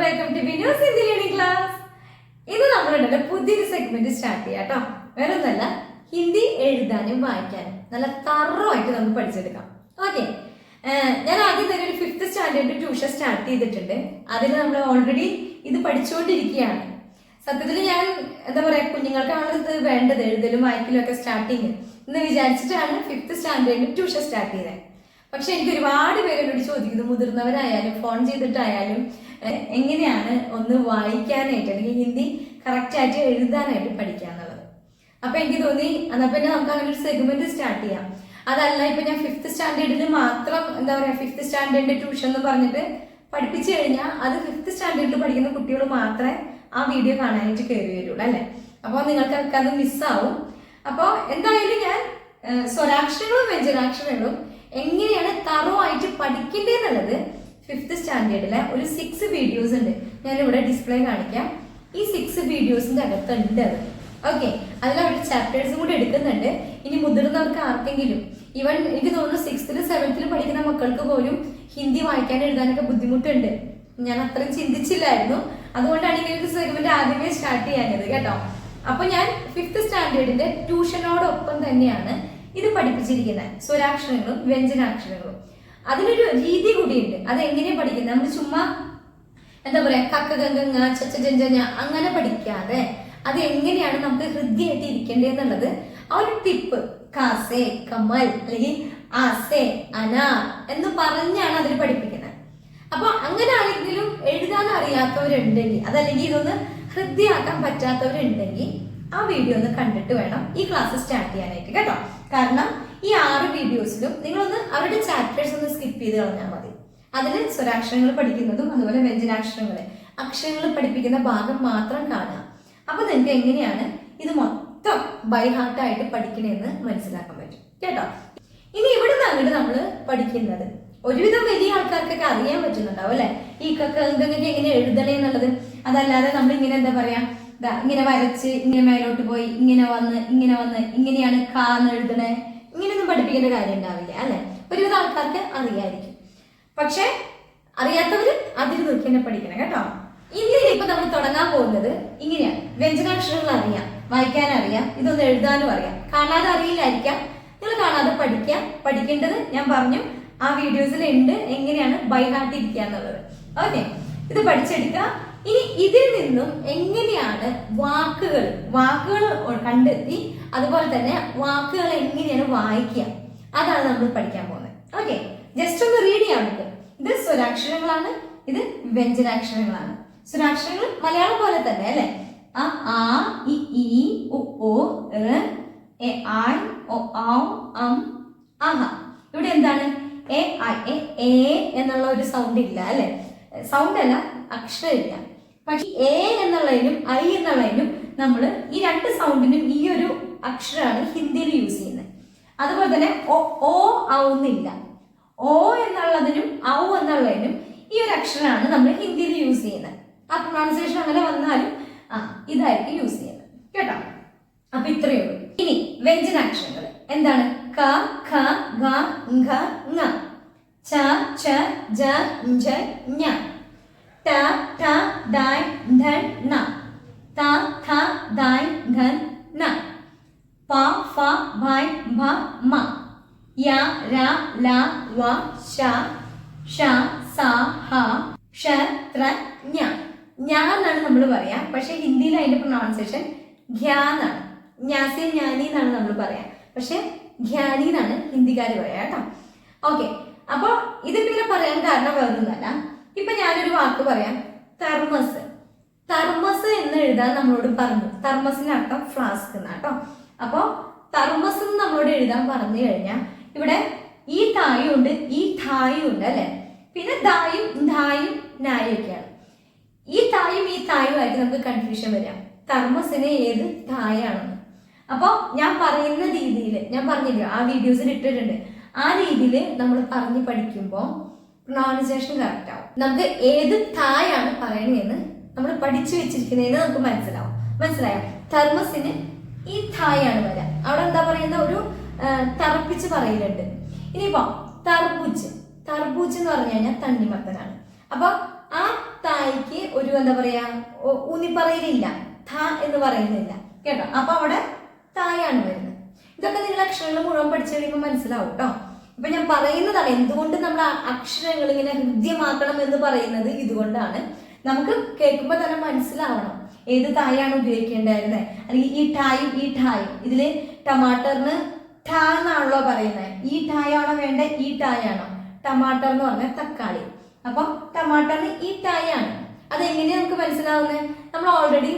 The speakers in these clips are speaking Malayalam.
വെൽക്കം ടു വിനോസ് ഹിന്ദി ലേണിംഗ് ക്ലാസ്. ഇന്ന് നമ്മളുടെ പുതിയൊരു സെഗ്മെന്റ് സ്റ്റാർട്ട് ചെയ്യാം കേട്ടോ. വേറെ ഒന്നല്ല, ഹിന്ദി എഴുതാനും വായിക്കാനും നല്ല തറവായിട്ട് നമുക്ക് പഠിച്ചെടുക്കാം. ഓക്കെ, ഞാൻ ആദ്യം തന്നെ ഒരു 5th സ്റ്റാൻഡേർഡ് ട്യൂഷൻ സ്റ്റാർട്ട് ചെയ്തിട്ടുണ്ട്. അതിൽ നമ്മൾ ഓൾറെഡി ഇത് പഠിച്ചുകൊണ്ടിരിക്കുകയാണ്. സത്യത്തിൽ ഞാൻ എന്താ പറയാ, കുഞ്ഞുങ്ങൾക്കാണ് ഇത് വേണ്ടത്, എഴുതലും വായിക്കലും ഒക്കെ സ്റ്റാർട്ടിങ് എന്ന് വിചാരിച്ചിട്ടാണ് 5th സ്റ്റാൻഡേർഡിൽ ട്യൂഷൻ സ്റ്റാർട്ട് ചെയ്തത്. പക്ഷെ എനിക്ക് ഒരുപാട് പേരോട് ചോദിക്കുന്നു, മുതിർന്നവരായാലും ഫോൺ ചെയ്തിട്ടായാലും എങ്ങനെയാണ് ഒന്ന് വായിക്കാനായിട്ട് അല്ലെങ്കിൽ ഹിന്ദി കറക്റ്റായിട്ട് എഴുതാനായിട്ട് പഠിക്കാന്നുള്ളത്. അപ്പൊ എനിക്ക് തോന്നി എന്നാ പിന്നെ നമുക്ക് അങ്ങനെ ഒരു സെഗ്മെന്റ് സ്റ്റാർട്ട് ചെയ്യാം. അതല്ല ഇപ്പൊ ഞാൻ 5th സ്റ്റാൻഡേർഡിൽ മാത്രം എന്താ പറയാ 5th സ്റ്റാൻഡേർഡിന്റെ ട്യൂഷൻ എന്ന് പറഞ്ഞിട്ട് പഠിപ്പിച്ചു കഴിഞ്ഞാൽ അത് 5th സ്റ്റാൻഡേർഡിൽ പഠിക്കുന്ന കുട്ടികൾ മാത്രമേ ആ വീഡിയോ കാണാനായിട്ട് കയറി വരുള്ളൂ അല്ലെ. അപ്പോൾ നിങ്ങൾക്കൊക്കെ അത് മിസ്സാവും. അപ്പോൾ എന്തായാലും ഞാൻ സ്വരാക്ഷരങ്ങളും വ്യഞ്ജനാക്ഷരങ്ങളും എങ്ങനെയാണ് തറവായിട്ട് പഠിക്കേണ്ടതെന്നുള്ളത് 5th സ്റ്റാൻഡേർഡിലെ ഒരു 6 വീഡിയോസ് ഉണ്ട്. ഞാനിവിടെ ഡിസ്പ്ലേ കാണിക്കാം. ഈ 6 വീഡിയോസിന്റെ അകത്തുണ്ട് അത്. ഓക്കെ, അതിലവരുടെ ചാപ്റ്റേഴ്സും കൂടി എടുക്കുന്നുണ്ട്. ഇനി മുതിർന്നവർക്ക് ആർക്കെങ്കിലും, ഈവൻ എനിക്ക് തോന്നുന്നു 6th 7th പഠിക്കുന്ന മക്കൾക്ക് പോലും ഹിന്ദി വായിക്കാൻ എഴുതാനൊക്കെ ബുദ്ധിമുട്ടുണ്ട്. ഞാൻ അത്രയും ചിന്തിച്ചില്ലായിരുന്നു. അതുകൊണ്ടാണ് ഇങ്ങനെ ഒരു സെഗ്മെന്റ് ആദ്യമേ സ്റ്റാർട്ട് ചെയ്യാനത് കേട്ടോ. അപ്പൊ ഞാൻ 5th സ്റ്റാൻഡേർഡിന്റെ ട്യൂഷനോടൊപ്പം തന്നെയാണ് ഇത് പഠിപ്പിച്ചിരിക്കുന്നത്, സ്വരാക്ഷരങ്ങളും വ്യഞ്ജനാക്ഷരങ്ങളും. അതിനൊരു രീതി കൂടിയുണ്ട്. അതെങ്ങനെയാ പഠിക്കുന്നത്, നമ്മൾ ചുമ്മാ എന്താ പറയാ കക്ക ഗംഗ ചച്ച ജഞ്ച അങ്ങനെ പഠിക്കാതെ അത് എങ്ങനെയാണ് നമുക്ക് ഹൃദ്യമായിട്ട് ഇരിക്കേണ്ടതെന്നുള്ളത് ആ ഒരു ടിപ്പ്, കാസേ കമൽ അല്ലെങ്കിൽ ആസേ അന എന്ന് പറഞ്ഞാണ് അതിൽ പഠിപ്പിക്കുന്നത്. അപ്പൊ അങ്ങനെ ആരെങ്കിലും എഴുതാൻ അറിയാത്തവരുണ്ടെങ്കിൽ, അതല്ലെങ്കിൽ ഇതൊന്ന് ഹൃദ്യമാക്കാൻ പറ്റാത്തവരുണ്ടെങ്കിൽ ആ വീഡിയോ ഒന്ന് കണ്ടിട്ട് വേണം ഈ ക്ലാസ് സ്റ്റാർട്ട് ചെയ്യാനായിട്ട് കേട്ടോ. കാരണം ഈ 6 വീഡിയോസിലും നിങ്ങളൊന്ന് അവരുടെ ചാപ്റ്റേഴ്സ് ഒന്ന് സ്കിപ്പ് ചെയ്ത് കളഞ്ഞാൽ മതി. അതിൽ സ്വരാക്ഷരങ്ങൾ പഠിക്കുന്നതും അതുപോലെ വ്യഞ്ജനാക്ഷരങ്ങള് അക്ഷരങ്ങൾ പഠിപ്പിക്കുന്ന ഭാഗം മാത്രം കാണുക. അപ്പൊ നിങ്ങൾക്ക് എങ്ങനെയാണ് ഇത് മൊത്തം ബൈ ഹാർട്ടായിട്ട് പഠിക്കണമെന്ന് മനസ്സിലാക്കാൻ പറ്റും കേട്ടോ. ഇനി ഇവിടെ നിന്ന് അങ്ങോട്ട് നമ്മൾ പഠിക്കുന്നത് ഒരുവിധം വലിയ ആൾക്കാർക്കൊക്കെ അറിയാൻ പറ്റുന്നുണ്ടാവും അല്ലെ, ഈ കക്കങ്ങൾക്ക് എങ്ങനെ എഴുതണേ എന്നുള്ളത്. അതല്ലാതെ നമ്മൾ ഇങ്ങനെ എന്താ പറയാ ഇങ്ങനെ വരച്ച് ഇങ്ങനെ മേലോട്ട് പോയി ഇങ്ങനെ വന്ന് ഇങ്ങനെയാണ് കാന്ന് എഴുതണേ, ഇങ്ങനെയൊന്നും പഠിപ്പിക്കേണ്ട കാര്യം ഉണ്ടാവില്ല അല്ലെ. ഒരുവിധം ആൾക്കാർക്ക് അറിയായിരിക്കും. പക്ഷെ അറിയാത്തവര് അതിൽ നോക്കി തന്നെ പഠിക്കണം കേട്ടോ. ഇനി ഇപ്പൊ നമ്മൾ തുടങ്ങാൻ പോകുന്നത് ഇങ്ങനെയാണ്. വ്യഞ്ജനാക്ഷരങ്ങൾ അറിയാം, വായിക്കാൻ അറിയാം, ഇതൊന്ന് എഴുതാനും അറിയാം. കാണാതെ അറിയില്ലായിരിക്കാം. നിങ്ങൾ കാണാതെ പഠിക്കാം. പഠിക്കേണ്ടത് ഞാൻ പറഞ്ഞു ആ വീഡിയോസിൽ ഉണ്ട്, എങ്ങനെയാണ് ബൈ ഹാർട്ട് ഇരിക്കുക എന്നുള്ളത്. ഓക്കെ, ഇത് പഠിച്ചെടുക്കുക. ഇനി ഇതിൽ നിന്നും എങ്ങനെയാണ് വാക്കുകൾ കണ്ടെത്തി അതുപോലെ തന്നെ വാക്കുകൾ എങ്ങനെയാണ് വായിക്കുക, അതാണ് നമ്മൾ പഠിക്കാൻ പോകുന്നത്. ഓക്കെ, ജസ്റ്റ് ഒന്ന് റീഡ് ചെയ്യാൻ പറ്റും. ഇത് സ്വരാക്ഷരങ്ങളാണ്, ഇത് വ്യഞ്ജനാക്ഷരങ്ങളാണ്. സ്വരാക്ഷരങ്ങൾ മലയാളം പോലെ തന്നെ അല്ലെ, ആ ഇ ഈ ഉ ഓ എ ഐ ഒ ഔ അം ആഹ. ഇവിടെ എന്താണ് എ ഐ എ എന്നുള്ള ഒരു സൗണ്ട് ഇല്ല അല്ലെ, സൗണ്ട് അല്ല, അക്ഷരം ഇല്ല. പക്ഷെ എ എന്നുള്ളതിനും ഐ എന്നുള്ളതിനും നമ്മൾ ഈ 2 സൗണ്ടിനും ഈ ഒരു അക്ഷരമാണ് ഹിന്ദിയിൽ യൂസ് ചെയ്യുന്നത്. അതുപോലെ തന്നെ ഓ ഔന്നില്ല. ഓ എന്നുള്ളതിനും ഔ എന്നുള്ളതിനും ഈ ഒരു അക്ഷരമാണ് നമ്മൾ ഹിന്ദിയിൽ യൂസ് ചെയ്യുന്നത്. ആ പ്രൊണൗൺസിയേഷൻ അങ്ങനെ വന്നാലും ഇതായിരിക്കും യൂസ് ചെയ്യുന്നത് കേട്ടോ. അപ്പൊ ഇത്രയേ ഉള്ളൂ. ഇനി വ്യഞ്ജനാക്ഷരങ്ങൾ എന്താണ്? ക ഖ ഗ ഘ ങ ച ഛ ജ ഝ ഞ ട ഠ ഡ ഢ ണ ത ഥ ദ ധ ന പ ഫ ഭ ഭ മ യ ര ല വ ശ ഷ സ ഹ ക്ഷ ത്ര ഞ. ഞാ എന്നാണ് നമ്മൾ പറയാ, പക്ഷെ ഹിന്ദിയിൽ അതിന്റെ പ്രൊണൗൺസിയേഷൻ ഘ്യാന്നാണ്. ജ്ഞാസി ജ്ഞാനി എന്നാണ് നമ്മൾ പറയാ, പക്ഷെ ഘ്യാനി എന്നാണ് ഹിന്ദിക്കാർ പറയാ കേട്ടോ. ഓക്കെ, അപ്പൊ ഇത് പിന്നെ പറയാൻ കാരണം വേറൊന്നുമല്ല. ഇപ്പൊ ഞാനൊരു വാക്ക് പറയാം, തെർമസ്. തെർമസ് എന്ന് എഴുതാൻ നമ്മളോട് പറഞ്ഞു. തെർമസിന്റെ അർത്ഥം ഫ്ലാസ്ക് എന്നാട്ടോ. അപ്പൊ തെർമസ് എന്ന് നമ്മളോട് എഴുതാൻ പറഞ്ഞു കഴിഞ്ഞാൽ ഇവിടെ ഈ തായും ഉണ്ട്, ഈ ഠായും ഉണ്ട് അല്ലെ. പിന്നെ ദായും ധായും നായും ഒക്കെയാണ്. ഈ തായും ഈ തായും ആയിട്ട് നമുക്ക് കൺഫ്യൂഷൻ വരാം, തെർമസിന് ഏത് തായാണെന്ന്. അപ്പൊ ഞാൻ പറയുന്ന രീതിയിൽ ഞാൻ പറഞ്ഞില്ല, ആ വീഡിയോസിൽ ഇട്ടിട്ടുണ്ട്. ആ രീതിയിൽ നമ്മൾ പറഞ്ഞ് പഠിക്കുമ്പോൾ പ്രൊണൗൺസിയേഷൻ കറക്റ്റ് ആവും. നമുക്ക് ഏത് തായാണ് പറയണതെന്ന് നമ്മൾ പഠിച്ചു വെച്ചിരിക്കുന്നതെന്ന് നമുക്ക് മനസ്സിലായോ? തെർമസിന് ഈ തായാണ് വരാം. അവിടെ എന്താ പറയുന്ന ഒരു തറപ്പിച്ച് പറയലുണ്ട്. ഇനിയിപ്പോ തർബൂജ് എന്ന് പറഞ്ഞു കഴിഞ്ഞാൽ തണ്ണിമത്തനാണ്. അപ്പൊ ആ തായ്ക്ക് ഒരു എന്താ പറയാ ഊന്നി പറയലില്ല, ഥ എന്ന് പറയുന്നില്ല കേട്ടോ. അപ്പൊ അവിടെ തായാണ് വരുന്നത്. ഇതൊക്കെ നിങ്ങൾ അക്ഷരങ്ങൾ മുഴുവൻ പഠിച്ചു കഴിയുമ്പോൾ മനസ്സിലാവും കേട്ടോ. ഇപ്പൊ ഞാൻ പറയുന്നതാണ് എന്തുകൊണ്ട് നമ്മൾ അക്ഷരങ്ങൾ ഇങ്ങനെ ഹൃദ്യമാക്കണം എന്ന് പറയുന്നത് ഇതുകൊണ്ടാണ്. നമുക്ക് കേൾക്കുമ്പോൾ തന്നെ മനസ്സിലാവണം ഏത് തായാണ് ഉപയോഗിക്കേണ്ടായിരുന്നത്. അല്ലെങ്കിൽ ഈ ഠായും ഇതില് ടമാട്ടറിന് ഠ എന്നാണല്ലോ പറയുന്നത്. ഈ ഠായാണോ വേണ്ട, ഈ ഠായാണോ? ടമാട്ടർ എന്ന് പറഞ്ഞാൽ തക്കാളി. അപ്പൊ ടമാട്ടറിന് ഈ ഠായാണ്. അതെങ്ങനെയാ നമുക്ക് മനസ്സിലാവുന്നത്? നമ്മൾ ഓൾറെഡി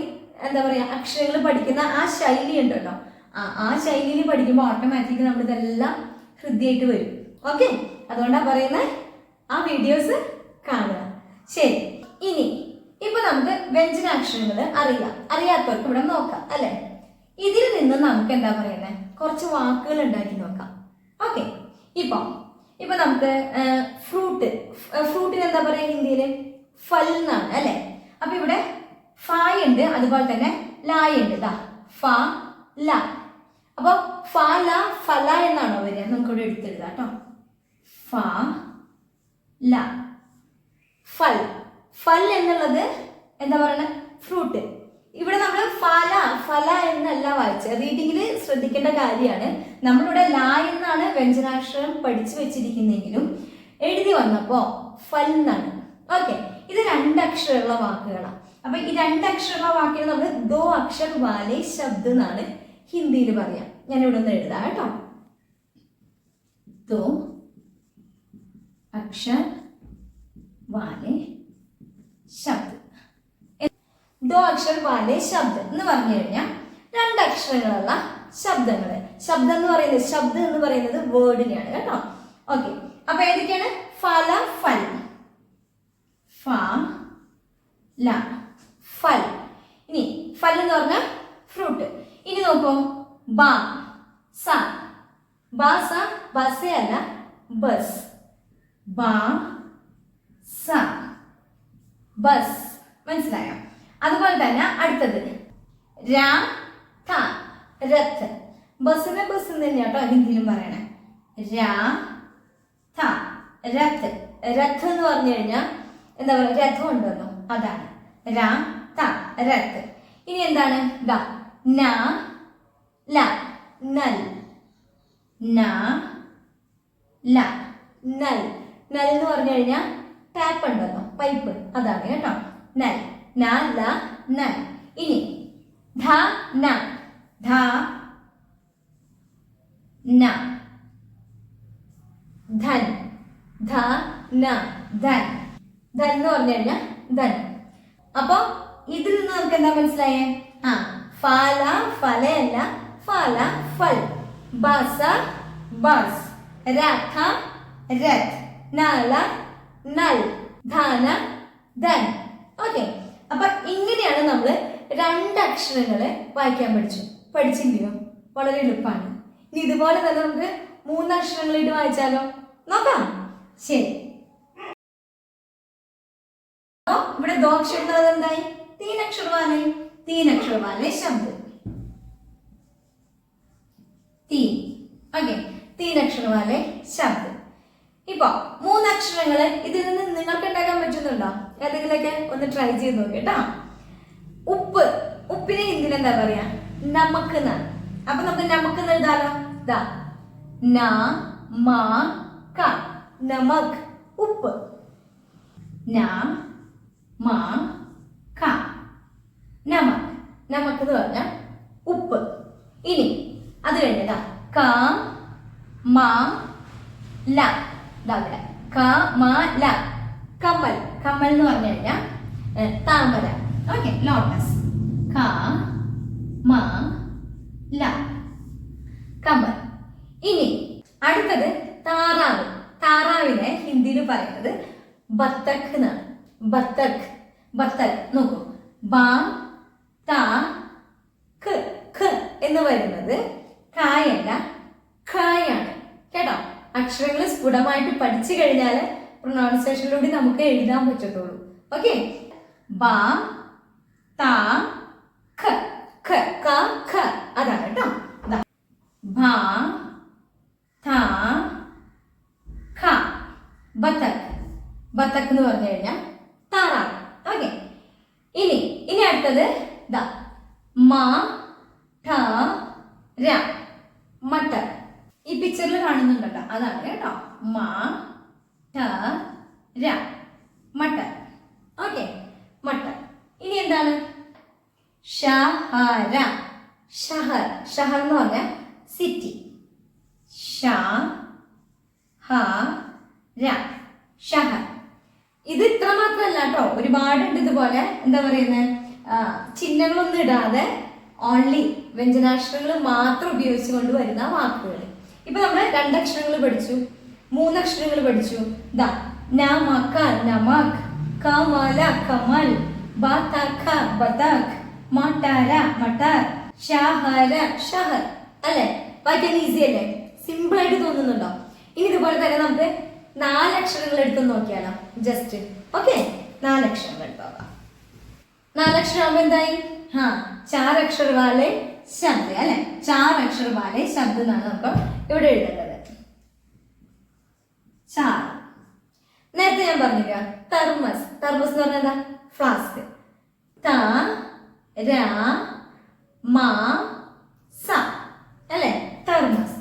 എന്താ പറയാ അക്ഷരങ്ങൾ പഠിക്കുന്ന ആ ശൈലി ഉണ്ടല്ലോ, ആ ശൈലിയിൽ പഠിക്കുമ്പോൾ ഓട്ടോമാറ്റിക്കലി നമ്മൾ ഇതെല്ലാം ഹൃദ്യമായിട്ട് വരും. ഓക്കെ, അതുകൊണ്ടാണ് പറയുന്നത് ആ വീഡിയോസ് കാണുക. ശരി, ഇനി ഇപ്പൊ നമുക്ക് വ്യഞ്ജനാക്ഷരങ്ങൾ അറിയാത്തവർക്ക് ഇവിടെ നോക്കാം അല്ലെ. ഇതിൽ നിന്ന് നമുക്ക് എന്താ പറയുന്നത് കുറച്ച് വാക്കുകൾ ഉണ്ടാക്കി നോക്കാം. ഓക്കെ, ഇപ്പൊ നമുക്ക് ഫ്രൂട്ടിന് എന്താ പറയാ ഹിന്ദിയില്? ഫൽ എന്നാണ് അല്ലെ. അപ്പൊ ഇവിടെ ഫായ് ഉണ്ട്, അതുപോലെ തന്നെ ലായ് ഉണ്ട്. ഫ ല. അപ്പൊ ഫ ല ഫല എന്നാണോ വരിക? നമുക്കിവിടെ എടുത്തെഴുതാം കേട്ടോ. ഫ ല ഫൽ. ഫൽ എന്നുള്ളത് എന്താ പറയുക? ഫ്രൂട്ട്. ഇവിടെ നമ്മൾ ഫല എന്നല്ല വായിച്ചത്. റീഡിങ്ങിൽ ശ്രദ്ധിക്കേണ്ട കാര്യമാണ്. നമ്മളിവിടെ ല എന്നാണ് വ്യഞ്ജനാക്ഷരം പഠിച്ചു വെച്ചിരിക്കുന്നെങ്കിലും എഴുതി വന്നപ്പോ ഫൽ എന്നാണ്. ഓക്കെ, ഇത് രണ്ടക്ഷരമുള്ള വാക്കുകളാണ്. അപ്പൊ ഈ രണ്ടക്ഷരമുള്ള വാക്കിന് നമ്മൾ ദോ അക്ഷർ വാലെ ശബ്ദ എന്നാണ് ഹിന്ദിയിൽ പറയാം. ഞാൻ ഇവിടെ ഒന്ന് എഴുതാം കേട്ടോ. ദോ അക്ഷർ വാലെ ശബ്ദ. ദോ അക്ഷർ വാലെ ശബ്ദ എന്ന് പറഞ്ഞു കഴിഞ്ഞാൽ രണ്ടക്ഷരങ്ങളുള്ള ശബ്ദങ്ങള്. ശബ്ദം എന്ന് പറയുന്നത് വേർഡിനെയാണ് കേട്ടോ. ഓക്കെ, അപ്പൊ ഏതൊക്കെയാണ്? ഫല ഫൽ, ഫ ല ഫൽ. ഇനി ഫൽ എന്ന് പറഞ്ഞാൽ ഫ്രൂട്ട്. ഇനി നോക്കൂ, ബ സ. ബസ അല്ല, ബസ്. ബ സ ബസ്. മനസ്സിലായോ? അതുപോലെ തന്നെ അടുത്തത് രഥ്. ബസ്സിനെ ബസ് തന്നെയാട്ടോ ഹിന്ദിയിലും പറയണേ. രഥ്. രഥ് എന്ന് പറഞ്ഞു കഴിഞ്ഞാൽ എന്താ പറയുക? രഥം ഉണ്ടല്ലോ, അതാണ് രഥ്. ഇനി എന്താണ്? നൽ. നൽ എന്ന് പറഞ്ഞു കഴിഞ്ഞാൽ ടാപ്പ് ഉണ്ടല്ലോ, പൈപ്പ്, അതാണ് കേട്ടോ. നൽ. നൽ. ഇനി ധൻ. എന്ന് പറഞ്ഞു കഴിഞ്ഞാൽ ധൻ. അപ്പൊ ഇതിൽ നിന്ന് നമുക്ക് എന്താ മനസ്സിലായേ? ഫല ഫലയല്ല, ഫല ഫൽ. ബസ ബസ്. രഥ രഥ്. നല നൽ. ധന ധൻ. ഓക്കെ, അപ്പൊ ഇങ്ങനെയാണ് നമ്മൾ രണ്ടക്ഷരങ്ങളെ വായിക്കാൻ പഠിച്ചില്ലയോ? വളരെ എളുപ്പമാണ്. ഇനി ഇതുപോലെ തന്നെ നമുക്ക് മൂന്നക്ഷരങ്ങളായിട്ട് വായിച്ചാലോ? നോക്കാം. ശരി, ഇവിടെ ദോ അക്ഷരങ്ങൾ എന്തായി? तीन अक्षर वाले शब्द. तीन अक्षर वाले शब्द. ഇപ്പൊ മൂന്നക്ഷരങ്ങള് ഇതിൽ നിന്ന് നിങ്ങൾക്ക് ഉണ്ടാക്കാൻ പറ്റുന്നുണ്ടോ? ഏതെങ്കിലൊക്കെ ഒന്ന് ട്രൈ ചെയ്ത് നോക്കി കേട്ടോ. ഉപ്പിനെ ഹിന്ദിയിൽ എന്താ പറയാ? നമക്ക് എന്നാണ്. അപ്പൊ നമുക്ക് നമക്ക് എന്ന് എഴുതാലോ. നമക്. ഉപ്പ്. നമക് എന്ന് പറഞ്ഞ ഉപ്പ്. ഇനി അത് കഴിഞ്ഞതാ കമ്മൽ. കമ്മൽ എന്ന് പറഞ്ഞു കഴിഞ്ഞാൽ താമര. Okay, lotus. കമ്മൽ. ഇനി അടുത്തത് താറാവ്. താറാവിനെ ഹിന്ദിയിൽ പറയുന്നത് ബത്തക് എന്നാണ്. ബത്തക് നോക്കൂ. എന്ന് വരുന്നത് കായല്ല, ഖായാണ് കേട്ടോ. അക്ഷരങ്ങൾ സ്ഫുടമായിട്ട് പഠിച്ചു കഴിഞ്ഞാൽ പ്രൊനൗൺസിയേഷനിലൂടെ നമുക്ക് എഴുതാൻ പറ്റത്തുള്ളൂ. ഓക്കെ, അതാണ് കേട്ടോ. ബത്തക് എന്ന് പറഞ്ഞു കഴിഞ്ഞാൽ താറാവ്. ഓക്കെ, മ ഠ ര മട്ടർ. ഈ പിക്ചറിൽ കാണുന്നുണ്ടല്ലോ, അതാണ് കേട്ടോ. മ ഠ ര മട്ടർ. ഓക്കെ, മട്ടർ. ഇനി എന്താണ്? ഷഹര. ഷഹർ. ഷഹർ എന്ന് പറഞ്ഞാൽ സിറ്റി. ഷ ഹ ര ഷഹർ. ഇത് ഇത്ര മാത്രമല്ല കേട്ടോ, ഒരുപാടുണ്ട് ഇതുപോലെ. എന്താ പറയുന്നത്, ചിഹ്നങ്ങളൊന്നും ഇടാതെ ഓൺലി വ്യഞ്ജനാക്ഷരങ്ങൾ മാത്രം ഉപയോഗിച്ചുകൊണ്ട് വരുന്ന വാക്കുകൾ. ഇപ്പൊ നമ്മൾ 2 അക്ഷരങ്ങൾ പഠിച്ചു, 3 അക്ഷരങ്ങൾ പഠിച്ചു. ദാ നമക നമക്, കമല കമൽ, ബതഖ ബതഖ്, മട്ടര മട്ടർ, ഷഹര ഷഹർ. അല്ലേ? വായിക്കാൻ ഈസി അല്ലേ? സിമ്പിൾ ആയിട്ട് തോന്നുന്നുണ്ടോ? ഇനി ഇതുപോലെ തന്നെ നമുക്ക് 4 അക്ഷരങ്ങൾ എടുത്ത് നോക്കിയാലോ? ജസ്റ്റ് ഓക്കെ, 4 അക്ഷരങ്ങൾ എടുത്തോക്കാം. 4 അക്ഷരം ആകുമ്പോ എന്തായി? 4 അക്ഷർ വാലെ ശബ്ദ. അല്ലെ? 4 അക്ഷർ വാലെ ശബ്ദ എന്നാണ് നമുക്ക് ഇവിടെ എഴുതേണ്ടത്. 4. നേരത്തെ ഞാൻ പറഞ്ഞില്ല, തെർമസ്. തെർമസ് എന്ന് പറഞ്ഞാൽ എന്താ? ഫ്ലാസ്ക്. ത ര മ സ. അല്ലെ? തെർമസ്.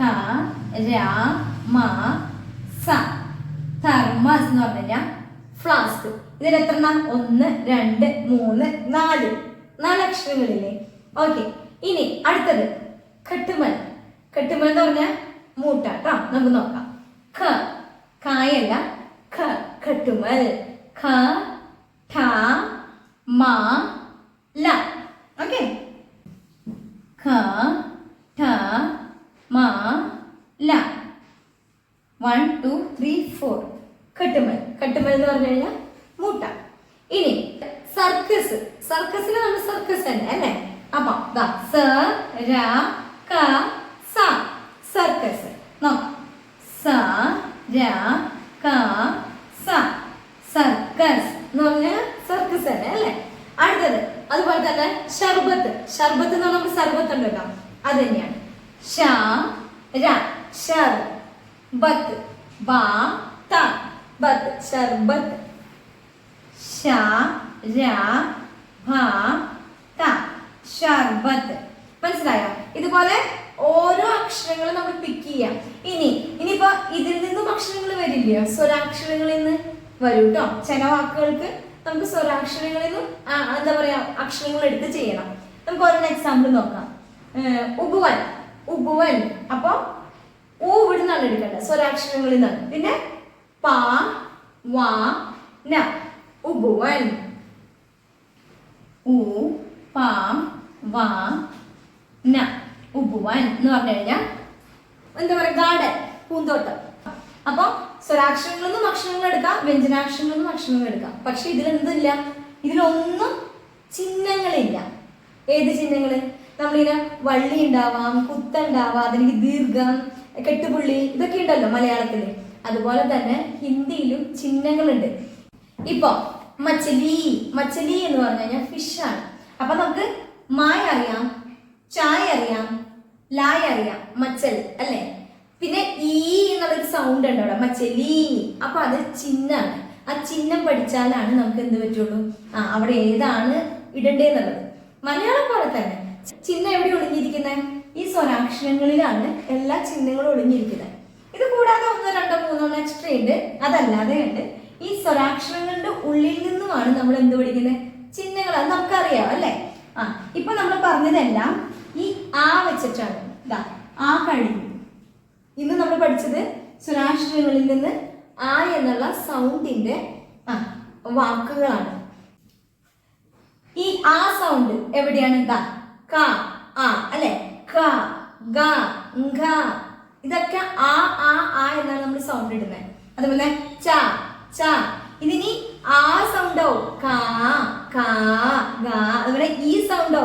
ത ര മ സ. തെർമസ് എന്ന് പറഞ്ഞു കഴിഞ്ഞാൽ ഫ്ലാസ്ക്. ഇതിൽ എത്ര? 1 2 3 4 അക്ഷരങ്ങളില്ലേ? ഓക്കെ. ഇനി അടുത്തത് കട്ടുമൽ. കട്ടുമൽ എന്ന് പറഞ്ഞാൽ മൂട്ട കേട്ടോ. നമുക്ക് നോക്കാം. ഖ. കായല്ല, ഖ. കട്ടുമൽ. ഖ ഠ മ ല. ഓക്കെ. ഖ ഠ മ ല. 1 2 3 4. കട്ടുമൽ. കട്ടുമൽ എന്ന് പറഞ്ഞു കഴിഞ്ഞാൽ മൂട്ട. ഇനി സർക്കസ്. സർക്കസിൽ നമ്മൾ സർക്കസ് തന്നെ അല്ലേ? അപ്പൊ സ ര ക സ. സർക്കസ്. നോക്കാം. സ ര ക സ. സർക്കസ് എന്ന് പറഞ്ഞാൽ സർക്കസ് തന്നെ അല്ലേ? അടുത്തത് അതുപോലെ തന്നെ ഷർബത്ത്. ഷർബത്ത് എന്ന് പറഞ്ഞാൽ നമ്മൾ സർബത്ത് ഉണ്ടല്ലോ, അത് തന്നെയാണ്. ഷ ര ഷർ ബത്ത്. ബ ത ബത്ത്. ഷർബത്ത്. ഷ ര ഭ ത ഷർബത്ത്. മനസ്സിലായോ? ഇതുപോലെ ഓരോ അക്ഷരങ്ങളും നമ്മൾ പിക്ക് ചെയ്യാം. ഇനിയിപ്പോ ഇതിൽ നിന്നും അക്ഷരങ്ങൾ വരില്ലയോ? സ്വരാക്ഷരങ്ങളിൽ നിന്ന് വരും കേട്ടോ. ചില വാക്കുകൾക്ക് നമുക്ക് സ്വരാക്ഷരങ്ങളിൽ നിന്നും എന്താ പറയാ അക്ഷരങ്ങൾ എടുത്ത് ചെയ്യണം. നമുക്ക് ഓരോ എക്സാമ്പിൾ നോക്കാം. ഉബുവൻ. ഉബുവൻ. അപ്പൊ ഊ ഇവിടുന്നാണ് എടുക്കേണ്ടത്, സ്വരാക്ഷരങ്ങളിൽ നിന്നാണ്. പിന്നെ പ വ ന. ഉബുവൻ. ഉ പ വ ന. ഉബുവൻ എന്ന് പറഞ്ഞു കഴിഞ്ഞാൽ എന്താ പറയാ, ഗാർഡൻ, പൂന്തോട്ടം. അപ്പൊ സ്വരാക്ഷരങ്ങളിൽ നിന്നും അക്ഷരങ്ങൾ എടുക്കാം, വ്യഞ്ജനാക്ഷരങ്ങളിൽ നിന്നും അക്ഷരങ്ങൾ എടുക്കാം. പക്ഷെ ഇതിലെന്തില്ല? ഇതിലൊന്നും ചിഹ്നങ്ങളില്ല. ഏത് ചിഹ്നങ്ങള്? നമ്മളിങ്ങനെ വള്ളി ഉണ്ടാവാം, കുത്തുണ്ടാവാം, അതിലേക്ക് ദീർഘം, കെട്ടുപുള്ളി, ഇതൊക്കെ ഉണ്ടല്ലോ മലയാളത്തില്. അതുപോലെ തന്നെ ഹിന്ദിയിലും ചിഹ്നങ്ങളുണ്ട്. ഇപ്പൊ മച്ചലി. മച്ചലി എന്ന് പറഞ്ഞു കഴിഞ്ഞാൽ ഫിഷ് ആണ്. അപ്പൊ നമുക്ക് മായ അറിയാം, ചായ അറിയാം, ലായ അറിയാം, മച്ചൽ അല്ലേ? പിന്നെ ഈ എന്നുള്ളൊരു സൗണ്ട് ഉണ്ട് അവിടെ, മച്ചലി. അപ്പൊ അത് ചിഹ്നമാണ്. ആ ചിഹ്നം പഠിച്ചാലാണ് നമുക്ക് എന്ത് പറ്റുള്ളൂ, അവിടെ ഏതാണ് ഇടണ്ടേന്നുള്ളത്. മലയാളം പോലെ തന്നെ ചിഹ്നം എവിടെ ഒളിഞ്ഞിരിക്കുന്നത്? ഈ സ്വരാക്ഷരങ്ങളിലാണ് എല്ലാ ചിഹ്നങ്ങളും ഒളിഞ്ഞിരിക്കുന്നത്. ഇത് കൂടാതെ 1 2 3 എക്സ്ട്രാ ഉണ്ട്. അതല്ലാതെ ഉണ്ട് ഈ സ്വരാക്ഷരങ്ങളുടെ ഉള്ളിൽ നിന്നുമാണ് നമ്മൾ എന്ത് പഠിക്കുന്നത്? ചിഹ്നങ്ങൾ. അത് നമുക്കറിയാം അല്ലേ? ഇപ്പൊ നമ്മൾ പറഞ്ഞതെല്ലാം ഈ ആ വെച്ചിട്ടാണ്. ആ കഴിഞ്ഞു. ഇന്ന് നമ്മൾ പഠിച്ചത് സ്വരാക്ഷരങ്ങളിൽ നിന്ന് ആ എന്നുള്ള സൗണ്ടിന്റെ വാക്കുകളാണ്. ഈ ആ സൗണ്ട് എവിടെയാണ്? ക ആ അല്ലെ? ക ഗ ഘ. ഇതൊക്കെ ആ ആ ആ എന്നാണ് നമ്മൾ സൗണ്ട് ഇടുന്നത്. അതുപോലെ ച ച. ഇതിനി ആ സൗണ്ടോ ക ക ഗ. അതുപോലെ ഈ സൗണ്ടോ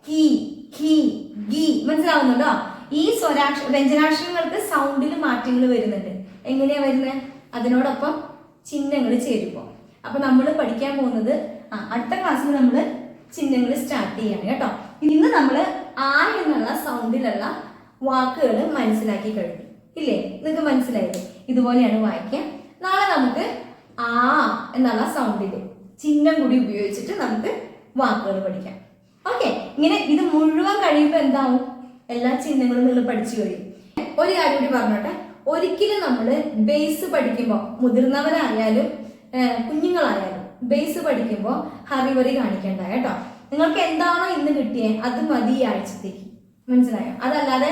കി ഖി ഗി. മനസ്സിലാവുന്നുണ്ടോ? ഈ വ്യഞ്ജനാക്ഷരങ്ങൾക്ക് സൗണ്ടിൽ മാറ്റങ്ങൾ വരുന്നുണ്ട്. എങ്ങനെയാ വരുന്നത്? അതിനോടൊപ്പം ചിഹ്നങ്ങൾ ചേരുമ്പോൾ. അപ്പൊ നമ്മൾ പഠിക്കാൻ പോകുന്നത് അടുത്ത ക്ലാസ്സിൽ നമ്മൾ ചിഹ്നങ്ങൾ സ്റ്റാർട്ട് ചെയ്യാണ് കേട്ടോ. ഇന്ന് നമ്മൾ ആ എന്നുള്ള സൗണ്ടിലുള്ള വാക്കുകൾ മനസ്സിലാക്കി കഴിഞ്ഞു ഇല്ലേ? നിങ്ങൾക്ക് മനസ്സിലായില്ലേ? ഇതുപോലെയാണ് വായിക്കുക. നാളെ നമുക്ക് ആ എന്നുള്ള സൗണ്ടിൽ ചിഹ്നം കൂടി ഉപയോഗിച്ചിട്ട് നമുക്ക് വാക്കുകൾ പഠിക്കാം. ഓക്കെ, ഇങ്ങനെ ഇത് മുഴുവൻ കഴിയുമ്പോൾ എന്താവും, എല്ലാ ചിഹ്നങ്ങളും നിങ്ങൾ പഠിച്ചു കഴിയും. ഒരു കാര്യം കൂടി പറഞ്ഞോട്ടെ, ഒരിക്കലും നമ്മൾ ബേസ് പഠിക്കുമ്പോൾ, മുതിർന്നവരായാലും കുഞ്ഞുങ്ങളായാലും ബേസ് പഠിക്കുമ്പോൾ ഹറിവറി കാണിക്കേണ്ട കേട്ടോ. നിങ്ങൾക്ക് എന്താണോ ഇന്ന് കിട്ടിയത് അത് മതി ഈ ആഴ്ചത്തേക്ക്, മനസ്സിലായോ? അതല്ലാതെ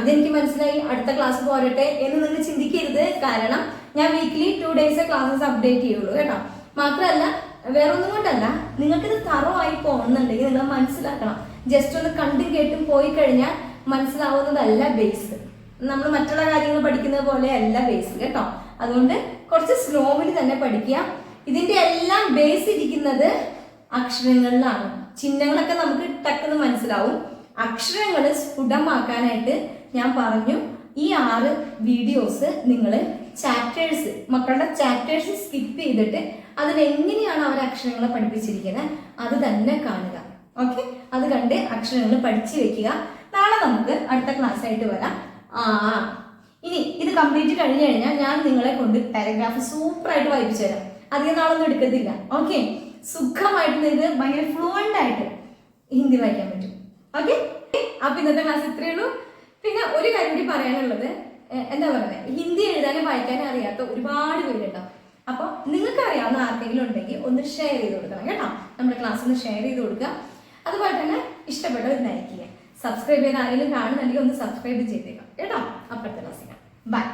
ഇതെനിക്ക് മനസ്സിലായി അടുത്ത ക്ലാസ് പോരട്ടെ എന്ന് നിങ്ങൾ ചിന്തിക്കരുത്. കാരണം ഞാൻ വീക്ക്ലി 2 days ക്ലാസ്സസ് അപ്ഡേറ്റ് ചെയ്യുള്ളൂ കേട്ടോ. മാത്രമല്ല വേറെ ഒന്നും കൊണ്ടല്ല, നിങ്ങൾക്കിത് തറവായി പോകുന്നുണ്ടെങ്കിൽ നിങ്ങൾ മനസ്സിലാക്കണം. ജസ്റ്റ് ഒന്ന് കണ്ടും കേട്ടും പോയി കഴിഞ്ഞാൽ മനസ്സിലാവുന്നതല്ല ബേസ്. നമ്മൾ മറ്റുള്ള കാര്യങ്ങൾ പഠിക്കുന്നത് പോലെ അല്ല ബേസ് കേട്ടോ. അതുകൊണ്ട് കുറച്ച് സ്ലോവിൽ തന്നെ പഠിക്കുക. ഇതിന്റെ എല്ലാം ബേസ് ഇരിക്കുന്നത് അക്ഷരങ്ങളിലാണ്. ചിഹ്നങ്ങളൊക്കെ നമുക്ക് ടക്കെന്ന് മനസ്സിലാവും. അക്ഷരങ്ങൾ സ്ഫുടമാക്കാനായിട്ട് ഞാൻ പറഞ്ഞു, ഈ 6 വീഡിയോസ് നിങ്ങൾ ചാപ്റ്റേഴ്സ്, മക്കളുടെ ചാപ്റ്റേഴ്സ് സ്കിപ്പ് ചെയ്തിട്ട് അതിലെങ്ങനെയാണ് അവർ അക്ഷരങ്ങളെ പഠിപ്പിച്ചിരിക്കുന്നത് അത് തന്നെ കാണുക. ഓക്കെ, അത് കണ്ട് അക്ഷരങ്ങൾ പഠിച്ചു വെക്കുക. നാളെ നമുക്ക് അടുത്ത ക്ലാസ് ആയിട്ട് വരാം. ഇനി ഇത് കംപ്ലീറ്റ് കഴിഞ്ഞു കഴിഞ്ഞാൽ ഞാൻ നിങ്ങളെ കൊണ്ട് പാരഗ്രാഫ് സൂപ്പറായിട്ട് വായിപ്പിച്ചു തരാം. അധികം നാളൊന്നും എടുക്കത്തില്ല. ഓക്കെ, സുഖമായിട്ട് നിങ്ങൾക്ക് ഭയങ്കര ഫ്ലുവൻ്റ് ആയിട്ട് ഹിന്ദി വായിക്കാൻ പറ്റും. ഓക്കെ, അപ്പൊ ഇന്നത്തെ ക്ലാസ് ഇത്രയേ ഉള്ളൂ. പിന്നെ ഒരു കാര്യം കൂടി പറയാനുള്ളത്, എന്താ പറയുന്നത്, ഹിന്ദി എഴുതാനും വായിക്കാനും അറിയാത്ത ഒരുപാട് പേരുണ്ടാവും. അപ്പൊ നിങ്ങൾക്ക് അറിയാവുന്ന ആർക്കെങ്കിലും ഉണ്ടെങ്കിൽ ഒന്ന് ഷെയർ ചെയ്ത് കൊടുക്കണം കേട്ടോ. നമ്മുടെ ക്ലാസ് ഒന്ന് ഷെയർ ചെയ്ത് കൊടുക്കുക. അതുപോലെ തന്നെ ഇഷ്ടപ്പെട്ട ഒരു ലൈക്ക് ചെയ്യുക. സബ്സ്ക്രൈബ് ചെയ്ത് ആരെങ്കിലും കാണുന്നുണ്ടെങ്കിൽ ഒന്ന് സബ്സ്ക്രൈബ് ചെയ്തേക്കാം കേട്ടോ. അപ്പുറത്തെ ക്ലാസ്സിൽ ബൈ.